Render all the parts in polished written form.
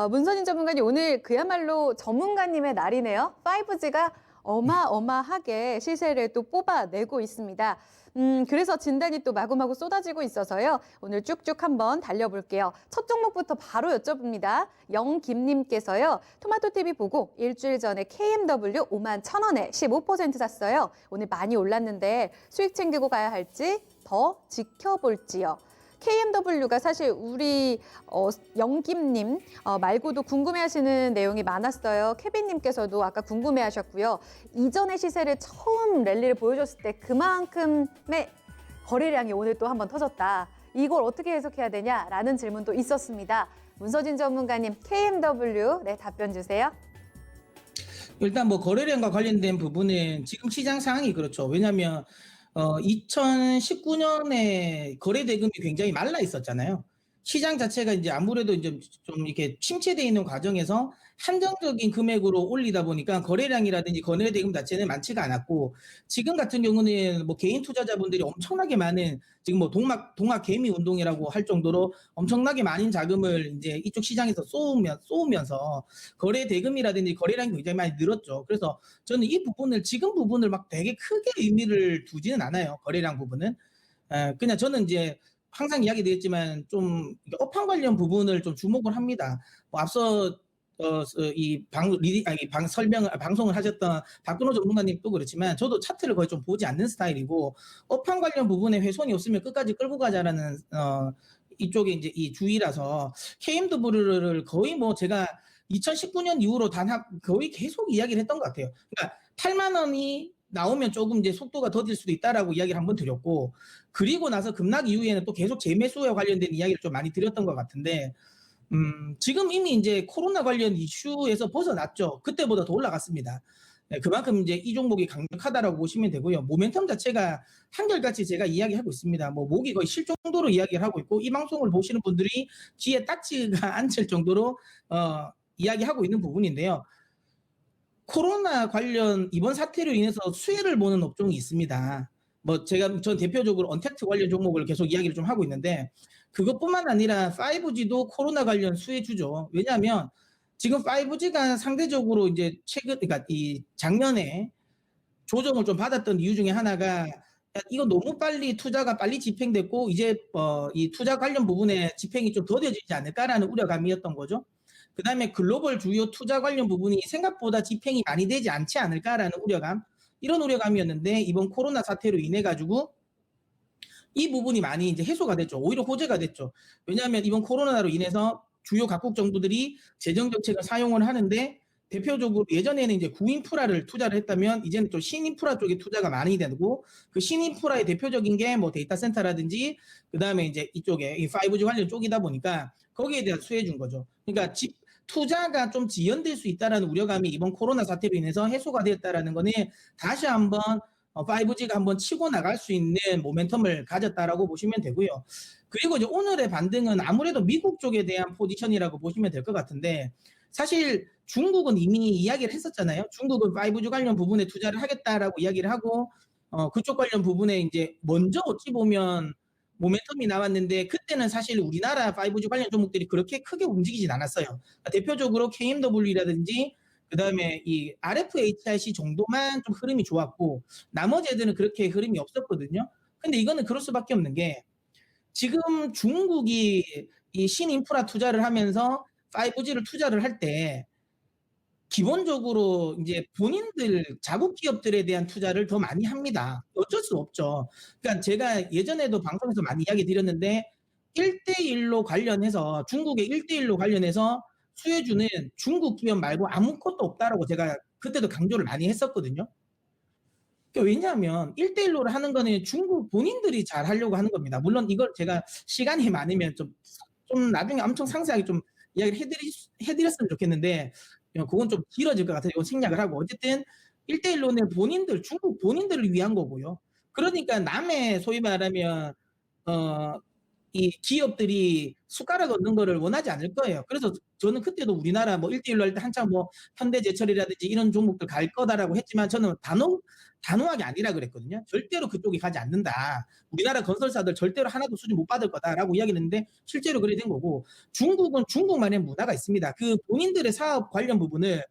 문선인 전문가님 오늘 그야말로 전문가님의 날이네요. 5G가 어마어마하게 시세를 또 뽑아내고 있습니다. 그래서 진단이 또 마구마구 쏟아지고 있어서요. 오늘 쭉쭉 한번 달려볼게요. 첫 종목부터 바로 여쭤봅니다. 영김님께서요. 토마토TV 보고 일주일 전에 KMW 5만 1,000원에 15% 샀어요. 오늘 많이 올랐는데 수익 챙기고 가야 할지 더 지켜볼지요. KMW가 사실 우리 영김님 말고도 궁금해하시는 내용이 많았어요. 케빈님께서도 아까 궁금해하셨고요. 이전의 시세를 처음 랠리를 보여줬을 때 그만큼의 거래량이 오늘 또 한번 터졌다. 이걸 어떻게 해석해야 되냐라는 질문도 있었습니다. 문서진 전문가님, KMW 답변 주세요. 일단 뭐 거래량과 관련된 부분은 지금 시장 상황이 그렇죠. 왜냐하면 2019년에 거래 대금이 굉장히 말라 있었잖아요. 시장 자체가 이제 아무래도 이제 좀 이렇게 침체되어 있는 과정에서 한정적인 금액으로 올리다 보니까 거래량이라든지 거래 대금 자체는 많지가 않았고, 지금 같은 경우는 뭐 개인 투자자분들이 엄청나게 많은, 지금 뭐 동학 개미 운동이라고 할 정도로 엄청나게 많은 자금을 이제 이쪽 시장에서 쏘으면서 거래 대금이라든지 거래량이 굉장히 많이 늘었죠. 그래서 저는 이 부분을, 지금 부분을 막 되게 크게 의미를 두지는 않아요. 거래량 부분은. 그냥 저는 이제 항상 이야기드렸지만 좀 업황 관련 부분을 좀 주목을 합니다. 뭐 앞서 방송을 하셨던 박근호 전문가님도 그렇지만 저도 차트를 거의 좀 보지 않는 스타일이고, 업황 관련 부분에 훼손이 없으면 끝까지 끌고 가자라는 이쪽에 이제 이 주의라서 KMW를 거의 뭐 제가 2019년 이후로 거의 계속 이야기를 했던 것 같아요. 그러니까 8만 원이 나오면 조금 이제 속도가 더딜 수도 있다라고 이야기를 한번 드렸고, 그리고 나서 급락 이후에는 또 계속 재매수와 관련된 이야기를 좀 많이 드렸던 것 같은데, 지금 이미 이제 코로나 관련 이슈에서 벗어났죠. 그때보다 더 올라갔습니다. 네, 그만큼 이제 이 종목이 강력하다라고 보시면 되고요. 모멘텀 자체가 한결같이 제가 이야기하고 있습니다. 뭐 목이 거의 실 정도로 이야기를 하고 있고, 이 방송을 보시는 분들이 귀에 딱지가 앉을 정도로 이야기하고 있는 부분인데요. 코로나 관련 이번 사태로 인해서 수혜를 보는 업종이 있습니다. 뭐 전 대표적으로 언택트 관련 종목을 계속 이야기를 좀 하고 있는데, 그것뿐만 아니라 5G도 코로나 관련 수혜주죠. 왜냐하면 지금 5G가 상대적으로 이제 그러니까 이 작년에 조정을 좀 받았던 이유 중에 하나가, 이거 너무 빨리 투자가 빨리 집행됐고 이제 이 투자 관련 부분에 집행이 좀 더뎌지지 않을까라는 우려감이었던 거죠. 그 다음에 글로벌 주요 투자 관련 부분이 생각보다 집행이 많이 되지 않지 않을까라는 우려감, 이런 우려감이었는데, 이번 코로나 사태로 인해 가지고 이 부분이 많이 이제 해소가 됐죠. 오히려 호재가 됐죠. 왜냐하면 이번 코로나로 인해서 주요 각국 정부들이 재정 정책을 사용을 하는데, 대표적으로 예전에는 이제 구인프라를 투자를 했다면 이제는 또 신인프라 쪽에 투자가 많이 되고, 그 신인프라의 대표적인 게 뭐 데이터 센터라든지 그다음에 이제 이쪽에 이 5G 관련 쪽이다 보니까 거기에 대한 수혜 준 거죠. 그러니까 투자가 좀 지연될 수 있다라는 우려감이 이번 코로나 사태로 인해서 해소가 되었다라는 거는 다시 한번 5G가 한번 치고 나갈 수 있는 모멘텀을 가졌다라고 보시면 되고요. 그리고 이제 오늘의 반등은 아무래도 미국 쪽에 대한 포지션이라고 보시면 될 것 같은데, 사실 중국은 이미 이야기를 했었잖아요. 중국은 5G 관련 부분에 투자를 하겠다라고 이야기를 하고, 그쪽 관련 부분에 이제 먼저 어찌 보면 모멘텀이 나왔는데, 그때는 사실 우리나라 5G 관련 종목들이 그렇게 크게 움직이진 않았어요. 그러니까 대표적으로 KMW라든지 그다음에 이 RFHIC 정도만 좀 흐름이 좋았고, 나머지 애들은 그렇게 흐름이 없었거든요. 근데 이거는 그럴 수밖에 없는 게, 지금 중국이 이 신인프라 투자를 하면서 5G를 투자를 할 때 기본적으로 이제 본인들 자국 기업들에 대한 투자를 더 많이 합니다. 어쩔 수 없죠. 그러니까 제가 예전에도 방송에서 많이 이야기 드렸는데, 1대1로 관련해서, 중국의 1대1로 관련해서 수혜주는 중국 기업 말고 아무것도 없다라고 제가 그때도 강조를 많이 했었거든요. 왜냐하면 1대1로 하는 거는 중국 본인들이 잘 하려고 하는 겁니다. 물론 이걸 제가 시간이 많으면 좀 나중에 엄청 상세하게 좀 이야기를 해드렸으면 좋겠는데, 그건 좀 길어질 것 같아서 이건 생략을 하고, 어쨌든 1대1로는 중국 본인들을 위한 거고요. 그러니까 남의 소위 말하면 이 기업들이 숟가락 얻는 거를 원하지 않을 거예요. 그래서 저는 그때도 우리나라 뭐 1대1로 할 때 한창 뭐 현대제철이라든지 이런 종목들 갈 거다라고 했지만, 저는 단호하게 아니라 그랬거든요. "절대로 그쪽에 가지 않는다. 우리나라 건설사들 절대로 하나도 수준 못 받을 거다."라고 이야기를 했는데 실제로 그래 된 거고 중국은 중국만의 문화가 있습니다. 그 본인들의 사업 관련 부분을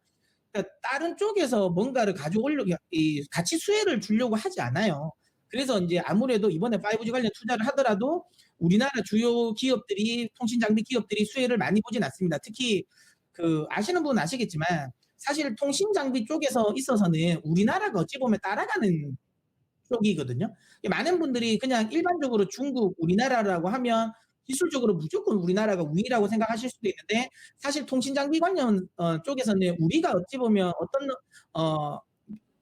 그러니까 다른 쪽에서 뭔가를 가져오려 이 같이 수혜를 주려고 하지 않아요. 그래서 인제 아무래도 이번에 5G 관련 투자를 하더라도 우리나라 주요 기업들이 통신 장비 기업들이 수혜를 많이 보진 않습니다. 특히 그 아시는 분은 아시겠지만 사실 통신 장비 쪽에서 있어서는 우리나라가 어찌 보면 따라가는 쪽이거든요. 많은 분들이 그냥 일반적으로 중국, 우리나라라고 하면 기술적으로 무조건 우리나라가 우위라고 생각하실 수도 있는데 사실 통신 장비 관련 쪽에서는 우리가 어찌 보면 어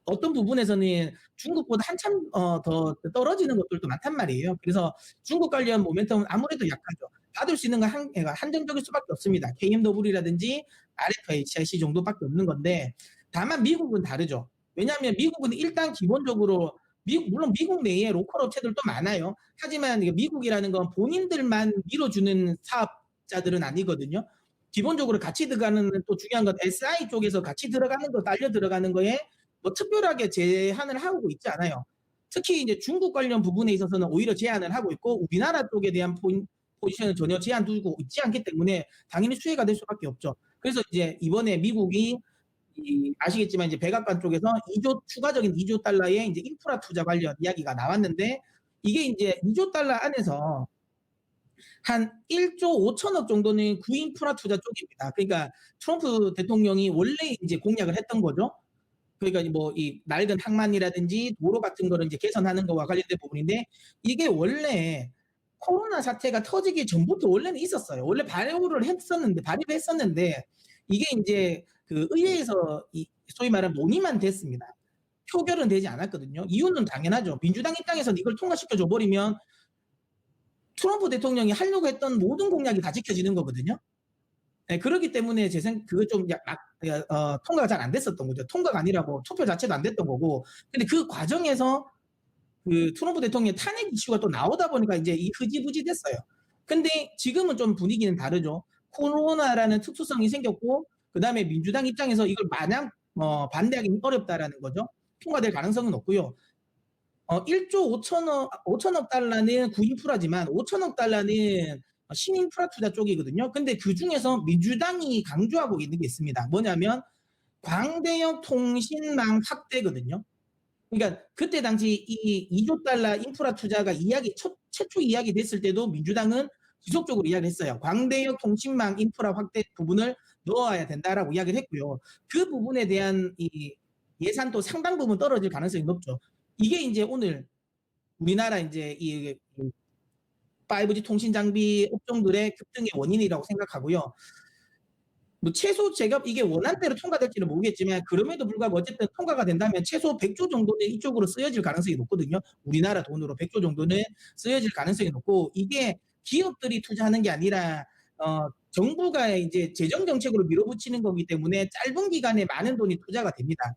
어떤 부분에서는 중국보다 한참 더 떨어지는 것들도 많단 말이에요. 그래서 중국 관련 모멘텀은 아무래도 약하죠. 받을 수 있는 건 한정적일 수밖에 없습니다. KMW라든지 RFA, HIC 정도밖에 없는 건데 다만 미국은 다르죠. 왜냐하면 미국은 일단 기본적으로 물론 미국 내에 로컬 업체들도 많아요. 하지만 미국이라는 건 본인들만 밀어주는 사업자들은 아니거든요. 기본적으로 같이 들어가는 또 중요한 건 SI 쪽에서 같이 들어가는 거, 딸려 들어가는 거에 뭐 특별하게 제한을 하고 있지 않아요. 특히 이제 중국 관련 부분에 있어서는 오히려 제한을 하고 있고 우리나라 쪽에 대한 포지션은 전혀 제한 두고 있지 않기 때문에 당연히 수혜가 될 수밖에 없죠. 그래서 이제 이번에 미국이 아시겠지만 이제 백악관 쪽에서 추가적인 2조 달러의 이제 인프라 투자 관련 이야기가 나왔는데 이게 이제 2조 달러 안에서 한 1조 5천억 정도는 구인프라 투자 쪽입니다. 그러니까 트럼프 대통령이 원래 이제 공약을 했던 거죠. 그러니까 뭐 이 낡은 항만이라든지 도로 같은 거를 이제 개선하는 거와 관련된 부분인데 이게 원래 코로나 사태가 터지기 전부터 원래는 있었어요. 원래 발의를 했었는데 이게 인제 그 의회에서 소위 말하는 논의만 됐습니다. 표결은 되지 않았거든요. 이유는 당연하죠. 민주당 입장에서는 이걸 통과시켜 줘 버리면 트럼프 대통령이 하려고 했던 모든 공약이 다 지켜지는 거거든요. 예, 그렇기 때문에 그거 좀 통과가 잘 안 됐었던 거죠. 통과가 아니라고 투표 자체도 안 됐던 거고. 근데 그 과정에서 그 트럼프 대통령의 탄핵 이슈가 또 나오다 보니까 이제 이 흐지부지 됐어요. 근데 지금은 좀 분위기는 다르죠. 코로나라는 특수성이 생겼고 그다음에 민주당 입장에서 이걸 마냥 반대하기는 어렵다라는 거죠. 통과될 가능성은 없고요. 1조 5천억 달러는 구인프라지만 5천억 달러는 신인프라 투자 쪽이거든요. 근데 그중에서 민주당이 강조하고 있는 게 있습니다. 뭐냐면 광대역 통신망 확대거든요. 그러니까 그때 당시 이 2조 달러 인프라 투자가 최초 이야기 됐을 때도 민주당은 지속적으로 이야기를 했어요. 광대역 통신망 인프라 확대 부분을 넣어야 된다라고 이야기를 했고요. 그 부분에 대한 이 예산도 상당 부분 떨어질 가능성이 높죠. 이게 이제 오늘 우리나라 이제 이 5G 통신 장비 업종들의 급등의 원인이라고 생각하고요. 뭐 최소 제가 이게 원안대로 통과될지는 모르겠지만 그럼에도 불구하고 어쨌든 통과가 된다면 최소 100조 정도는 이쪽으로 쓰여질 가능성이 높거든요. 우리나라 돈으로 100조 정도는 쓰여질 가능성이 높고 이게 기업들이 투자하는 게 아니라 정부가 이제 재정 정책으로 밀어붙이는 거기 때문에 짧은 기간에 많은 돈이 투자가 됩니다.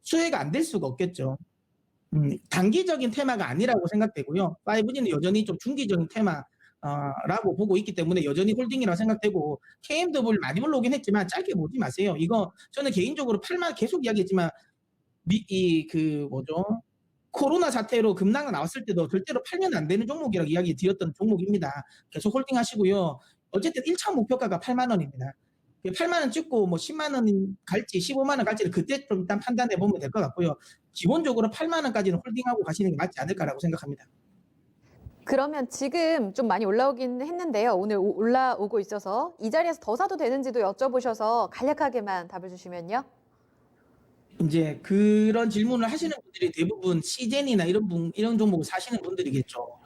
수혜가 안 될 수가 없겠죠. 단기적인 테마가 아니라고 생각되고요. 5G는 여전히 좀 중기적인 테마 라고 보고 있기 때문에 여전히 홀딩이라고 생각되고 KMW를 많이 올라오긴 했지만 짧게 보지 마세요. 이거 저는 개인적으로 계속 이야기했지만 뭐죠? 코로나 사태로 급락이 나왔을 때도 절대로 팔면 안 되는 종목이라고 이야기 드렸던 종목입니다. 계속 홀딩하시고요. 어쨌든 1차 목표가가 8만 원입니다. 8만 원 찍고 뭐 10만 원 갈지 15만 원 갈지를 그때 좀 일단 판단해 보면 될 것 같고요. 기본적으로 8만 원까지는 홀딩하고 가시는 게 맞지 않을까라고 생각합니다. 그러면 지금 좀 많이 올라오긴 했는데요. 오늘 올라오고 있어서 이 자리에서 더 사도 되는지도 여쭤보셔서 간략하게만 답을 주시면요. 이제 그런 질문을 하시는 분들이 대부분 시젠이나 이런 종목을 사시는 분들이겠죠.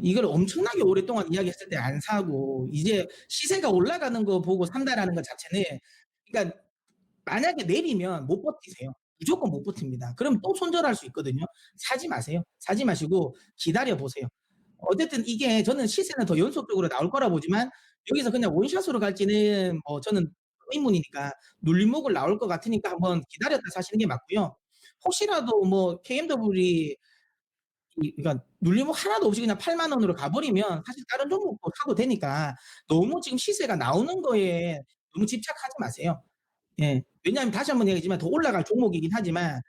이걸 엄청나게 오랫동안 이야기했을 때 안 사고 이제 시세가 올라가는 거 보고 산다라는 것 자체는 그러니까 만약에 내리면 못 버티세요. 무조건 못 버팁니다. 그럼 또 손절할 수 있거든요. 사지 마세요. 사지 마시고 기다려 보세요. 어쨌든 이게 저는 시세는 더 연속적으로 나올 거라 보지만 여기서 그냥 원샷으로 갈지는 저는 의문이니까 눌림목을 나올 것 같으니까 한번 기다렸다 사시는 게 맞고요. 혹시라도 뭐 KMW이 그러니까 눌림목 하나도 없이 그냥 8만 원으로 가버리면 사실 다른 종목도 사도 되니까 너무 지금 시세가 나오는 거에 너무 집착하지 마세요. 예. 왜냐하면 다시 한번 얘기하지만 더 올라갈 종목이긴 하지만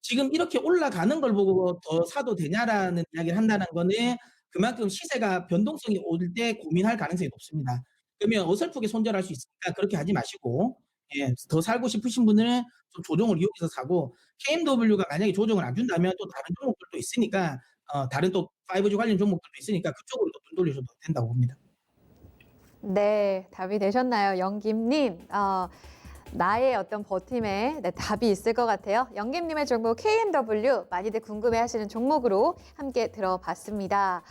지금 이렇게 올라가는 걸 보고 더 사도 되냐라는 이야기를 한다는 거는 그만큼 시세가 변동성이 올 때 고민할 가능성이 높습니다. 그러면 어설프게 손절할 수 있으니까 그렇게 하지 마시고 예 더 살고 싶으신 분들은 좀 조정을 이용해서 사고 KMW가 만약에 조정을 안 준다면 또 다른 종목들도 있으니까 다른 또 5G 관련 종목들도 있으니까 그쪽으로 또 눈 돌리셔도 된다고 봅니다. 네, 답이 되셨나요? 영김님. 나의 어떤 버팀에 네, 답이 있을 것 같아요. 영김님의 종목 KMW 많이들 궁금해하시는 종목으로 함께 들어봤습니다.